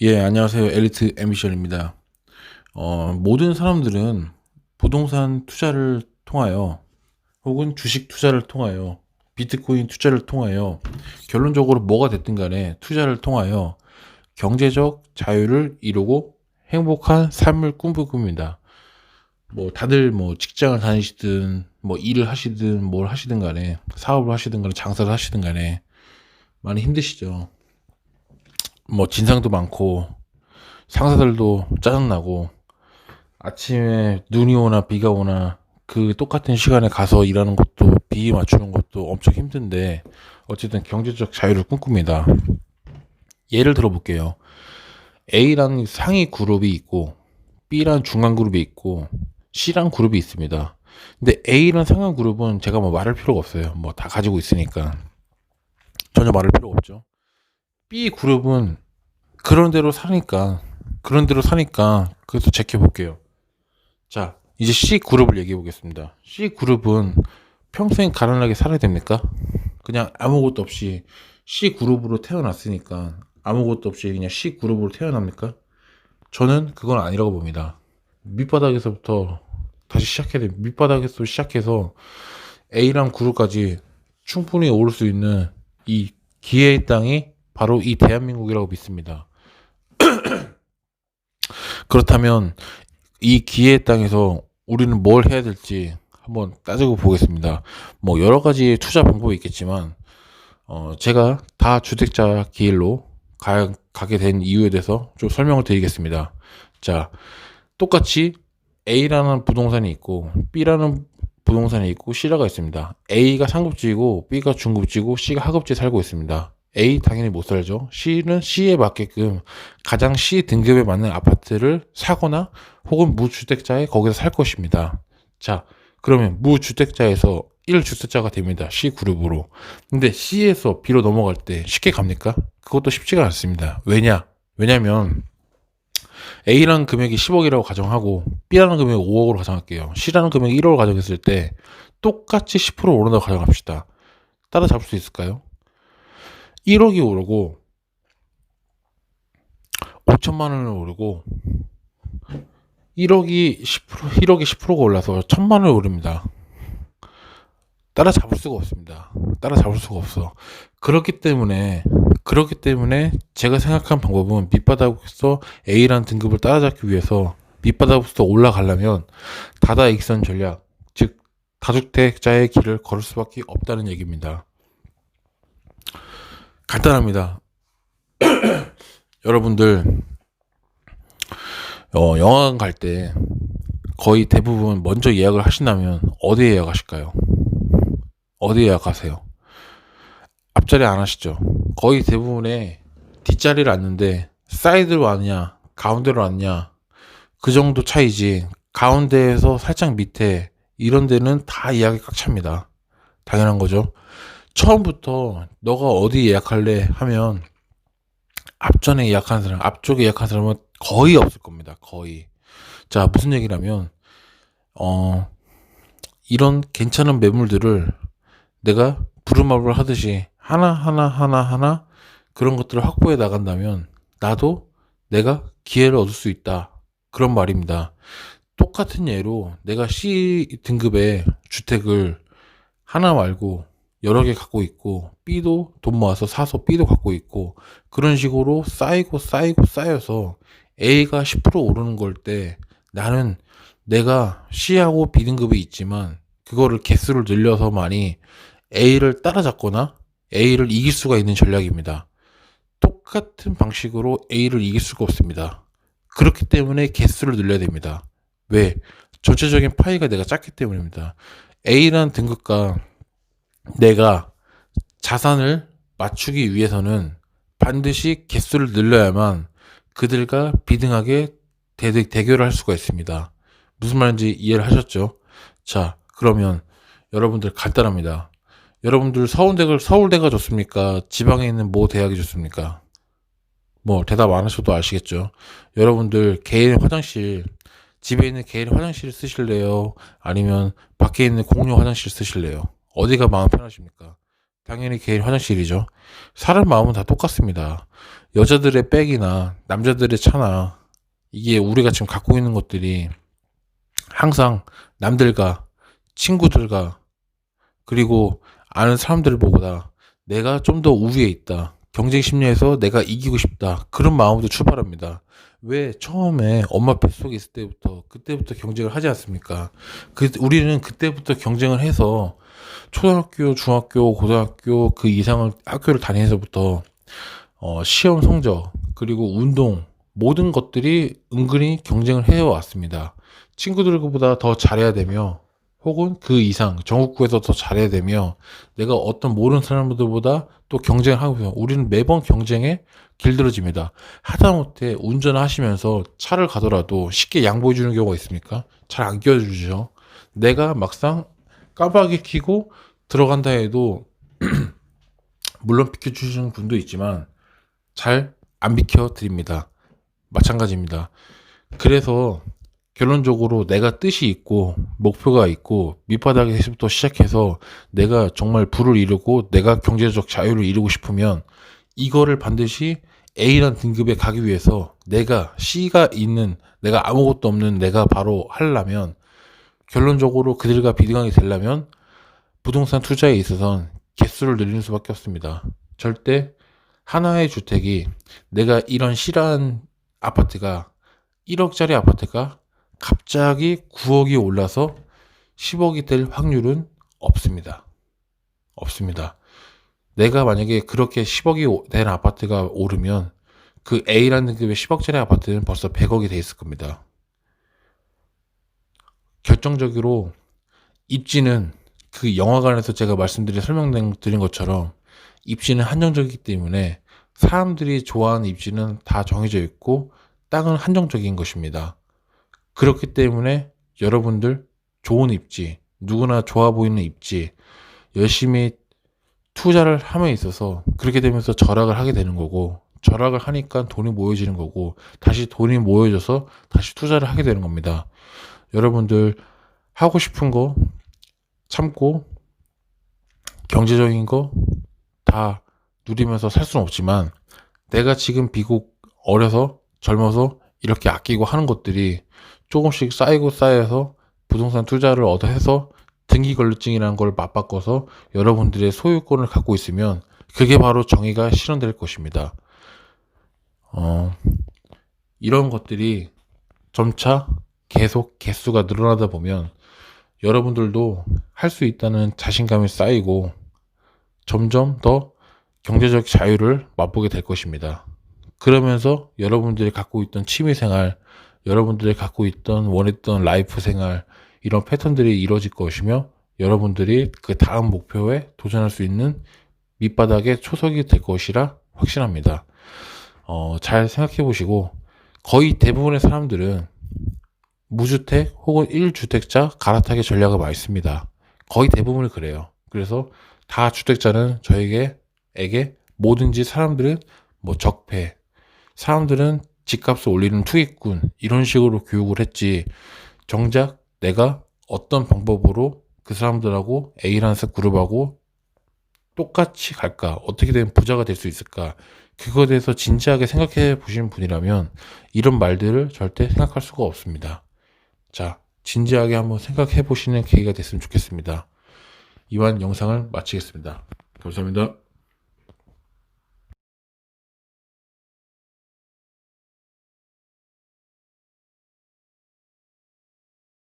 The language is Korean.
예, 안녕하세요. 엘리트 앰비션입니다. 모든 사람들은 부동산 투자를 통하여 혹은 주식 투자를 통하여 비트코인 투자를 통하여 결론적으로 뭐가 됐든 간에 투자를 통하여 경제적 자유를 이루고 행복한 삶을 꿈꾸입니다. 뭐 다들 뭐 직장을 다니시든 뭐 일을 하시든 뭘 하시든 간에 사업을 하시든 간에 장사를 하시든 간에 많이 힘드시죠. 뭐 진상도 많고 상사들도 짜증나고 아침에 눈이 오나 비가 오나 그 똑같은 시간에 가서 일하는 것도 비에 맞추는 것도 엄청 힘든데 어쨌든 경제적 자유를 꿈꿉니다. 예를 들어 볼게요. A라는 상위 그룹이 있고 B라는 중간 그룹이 있고 C라는 그룹이 있습니다. 근데 A라는 상위 그룹은 제가 뭐 말할 필요가 없어요. 뭐 다 가지고 있으니까 전혀 말할 필요가 없죠. B 그룹은 그런 대로 사니까 그래서 제껴볼게요. 자, 이제 C 그룹을 얘기해 보겠습니다. C 그룹은 평생 가난하게 살아야 됩니까? 그냥 아무것도 없이 C 그룹으로 태어났으니까 아무것도 없이 그냥 C 그룹으로 태어납니까? 저는 그건 아니라고 봅니다. 밑바닥에서부터 다시 시작해야 됩니다. 밑바닥에서 시작해서 A랑 그룹까지 충분히 오를 수 있는 이 기회의 땅이 바로 이 대한민국이라고 믿습니다. 그렇다면 이 기회의 땅에서 우리는 뭘 해야 될지 한번 따지고 보겠습니다. 뭐 여러 가지 투자 방법이 있겠지만 제가 다주택자 길로 가게 된 이유에 대해서 좀 설명을 드리겠습니다. 자, 똑같이 A라는 부동산이 있고 B라는 부동산이 있고 C라가 있습니다. A가 상급지이고 B가 중급지고 C가 하급지에 살고 있습니다. A 당연히 못 살죠. C는 C에 맞게끔 가장 C 등급에 맞는 아파트를 사거나 혹은 무주택자에 거기서 살 것입니다. 자, 그러면 무주택자에서 1주택자가 됩니다. C 그룹으로. 근데 C에서 B로 넘어갈 때 쉽게 갑니까? 그것도 쉽지가 않습니다. 왜냐면 A라는 금액이 10억이라고 가정하고 B라는 금액이 5억으로 가정할게요. C라는 금액이 1억으로 가정했을 때 똑같이 10% 오른다고 가정합시다. 따라잡을 수 있을까요? 1억이 오르고 5천만 원을 오르고 1억이 10%가 올라서 1천만 원이 오릅니다. 따라잡을 수가 없습니다. 따라잡을 수가 없어. 그렇기 때문에 제가 생각한 방법은 밑바닥에서 A라는 등급을 따라잡기 위해서 밑바닥부터 올라가려면 다다익선 전략, 즉 다주택자의 길을 걸을 수밖에 없다는 얘기입니다. 간단합니다. 여러분들 영화관 갈 때 거의 대부분 먼저 예약을 하신다면 어디에 예약하실까요? 어디에 예약하세요? 앞자리 안 하시죠? 거의 대부분의 뒷자리를 앉는데 사이드로 앉냐 가운데로 앉냐 그 정도 차이지 가운데에서 살짝 밑에 이런 데는 다 예약이 꽉 찹니다. 당연한 거죠. 처음부터 너가 어디 예약할래 하면 앞쪽에 예약한 사람은 거의 없을 겁니다. 거의. 자, 무슨 얘기냐면 이런 괜찮은 매물들을 내가 부루마블 하듯이 하나 그런 것들을 확보해 나간다면 나도 내가 기회를 얻을 수 있다. 그런 말입니다. 똑같은 예로 내가 C 등급의 주택을 하나 말고 여러 개 갖고 있고 B도 돈 모아서 사서 B도 갖고 있고 그런 식으로 쌓여서 A가 10% 오르는 걸 때 나는 내가 C하고 B 등급이 있지만 그거를 개수를 늘려서만이 A를 따라잡거나 A를 이길 수가 있는 전략입니다. 똑같은 방식으로 A를 이길 수가 없습니다. 그렇기 때문에 개수를 늘려야 됩니다. 왜? 전체적인 파이가 내가 작기 때문입니다. A라는 등급과 내가 자산을 맞추기 위해서는 반드시 개수를 늘려야만 그들과 비등하게 대결을 할 수가 있습니다. 무슨 말인지 이해를 하셨죠? 자, 그러면 여러분들 간단합니다. 여러분들 서울대가 좋습니까? 지방에 있는 모 대학이 좋습니까? 뭐 대답 안 하셔도 아시겠죠? 여러분들 집에 있는 개인 화장실 쓰실래요? 아니면 밖에 있는 공용 화장실 쓰실래요? 어디가 마음 편하십니까? 당연히 개인 화장실이죠. 사람 마음은 다 똑같습니다. 여자들의 백이나 남자들의 차나 이게 우리가 지금 갖고 있는 것들이 항상 남들과 친구들과 그리고 아는 사람들보다 내가 좀 더 우위에 있다. 경쟁 심리에서 내가 이기고 싶다. 그런 마음으로 출발합니다. 왜 처음에 엄마 뱃속에 있을 그때부터 경쟁을 하지 않습니까? 우리는 그때부터 경쟁을 해서 초등학교, 중학교, 고등학교 그 이상을 학교를 다니면서부터 시험 성적 그리고 운동 모든 것들이 은근히 경쟁을 해왔습니다. 친구들보다 더 잘해야 되며 혹은 그 이상 전국구에서 더 잘해야 되며 내가 어떤 모르는 사람들보다 또 경쟁을 하고요. 우리는 매번 경쟁에 길들어집니다. 하다못해 운전을 하시면서 차를 가더라도 쉽게 양보해 주는 경우가 있습니까? 잘 안 끼워주죠. 내가 막상 깜빡이 켜고 들어간다 해도 물론 비켜주시는 분도 있지만 잘 안 비켜드립니다. 마찬가지입니다. 그래서 결론적으로 내가 뜻이 있고 목표가 있고 밑바닥에서부터 시작해서 내가 정말 부를 이루고 내가 경제적 자유를 이루고 싶으면 이거를 반드시 A라는 등급에 가기 위해서 내가 C가 있는 내가 아무것도 없는 내가 바로 하려면 결론적으로 그들과 비등하게 되려면 부동산 투자에 있어서는 개수를 늘리는 수밖에 없습니다. 절대 하나의 주택이 내가 이런 C라는 아파트가 1억짜리 아파트가 갑자기 9억이 올라서 10억이 될 확률은 없습니다. 없습니다. 내가 만약에 그렇게 10억이 된 아파트가 오르면 그 A라는 등급의 10억짜리 아파트는 벌써 100억이 돼 있을 겁니다. 결정적으로 입지는 그 영화관에서 제가 설명드린 것처럼 입지는 한정적이기 때문에 사람들이 좋아하는 입지는 다 정해져 있고 땅은 한정적인 것입니다. 그렇기 때문에 여러분들 좋은 입지, 누구나 좋아 보이는 입지, 열심히 투자를 함에 있어서 그렇게 되면서 절약을 하게 되는 거고, 절약을 하니까 돈이 모여지는 거고, 다시 돈이 모여져서 다시 투자를 하게 되는 겁니다. 여러분들 하고 싶은 거 참고 경제적인 거 다 누리면서 살 수는 없지만 내가 지금 비록 어려서 젊어서 이렇게 아끼고 하는 것들이 조금씩 쌓여서 부동산 투자를 얻어서 등기권료증이라는 걸 맞바꿔서 여러분들의 소유권을 갖고 있으면 그게 바로 정의가 실현될 것입니다. 이런 것들이 점차 계속 개수가 늘어나다 보면 여러분들도 할 수 있다는 자신감이 쌓이고 점점 더 경제적 자유를 맛보게 될 것입니다. 그러면서 여러분들이 갖고 있던 취미생활, 여러분들이 갖고 있던 원했던 라이프 생활 이런 패턴들이 이루어질 것이며 여러분들이 그 다음 목표에 도전할 수 있는 밑바닥의 초석이 될 것이라 확신합니다. 잘 생각해 보시고 거의 대부분의 사람들은 무주택 혹은 1주택자 갈아타기 전략을 많이 씁니다. 거의 대부분이 그래요. 그래서 다주택자는 저에게 뭐든지 사람들은 뭐 적폐, 사람들은 집값을 올리는 투기꾼 이런 식으로 교육을 했지 정작 내가 어떤 방법으로 그 사람들하고 A라는 그룹하고 똑같이 갈까? 어떻게 되면 부자가 될 수 있을까? 그거에 대해서 진지하게 생각해 보시는 분이라면 이런 말들을 절대 생각할 수가 없습니다. 자, 진지하게 한번 생각해 보시는 계기가 됐으면 좋겠습니다. 이만 영상을 마치겠습니다. 감사합니다.